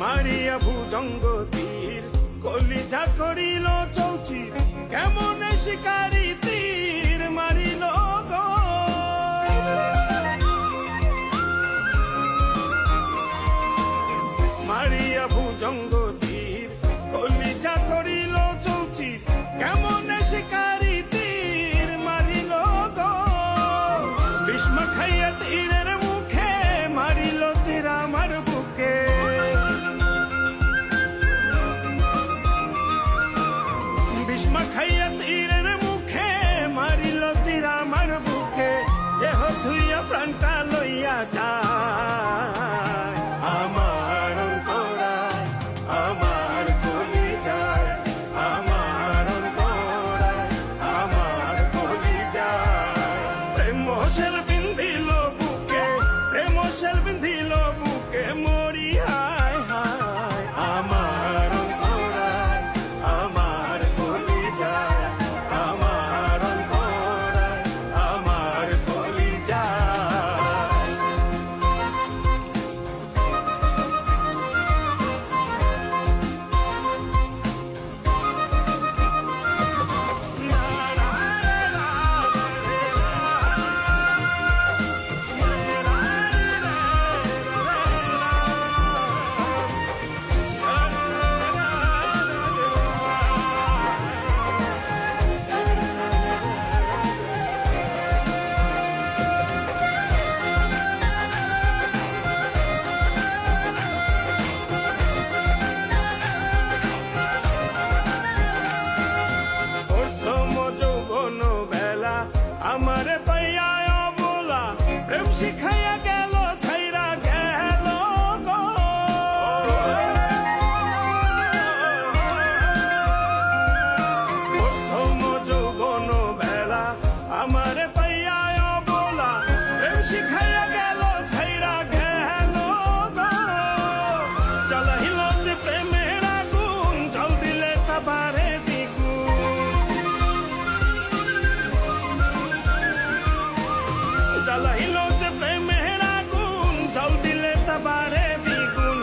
মারিয়া ভুজঙ্গ তীর কলিজা করিল চৌচির, কেমন শিকারি তীর মারিল গো। মারিয়া ভুজঙ্গ তীর কলিজা করিল চৌচির, কেমন শিকারি তীর মারিল গো। বিস্মা খাইয়া তীরের মুখে মারিল তীর আমার বুকে। বিস্মা খাইয়া তীরের মুখে মারিল তীর আমার বুকে। দেহ ধুইয়া প্রাণটা লইয়া যায় আমার অন্তরায়, আমার কলিজায়, আমার অন্তরায়, আমার কলিজায়। প্রেম সেল বিন্ধিল বুকে, প্রেম সেল বিন্ধিল বুকে, মরি হায় হায় আমার অন্তরায়, আমার কলিজায়, আমার অন্তরায়, আমার কলিজায়। প্রথম যৌবন বেলা আমারে পাইয়া অবলা, প্রেম শিখাইয়া গেল ছাইরা গেল গো। প্রথম যৌবন বেলা আমারে পাইয়া অবলা, প্রেম শিখাইয়া গেল ছাইরা গেল গো। জ্বালাইল যে প্রেমের আগুন, জল দিলে তা বাড়ে দ্বিগুণ। জ্বালাইল যে প্রেমের আগুন, জল দিলে তা বাড়ে দ্বিগুণ।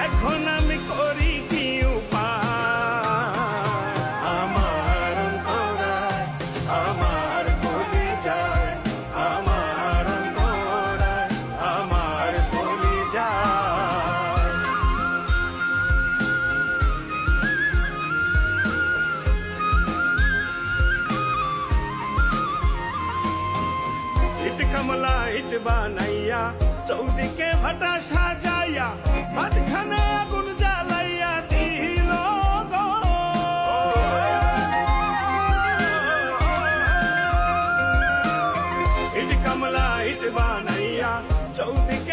এখন আমি করি কি উপায় আমার অন্তরায়, আমার কলিজায়, আমার অন্তরায়, আমার কলিজায়। ইট কমলা ইট বানাইয়া, চৌদিকে ভাটা সাজাইয়া, মাঝখানে আগুন জ্বালাইয়া দিল গো। ইট কমলা ইট বানাইয়া, চৌদিকে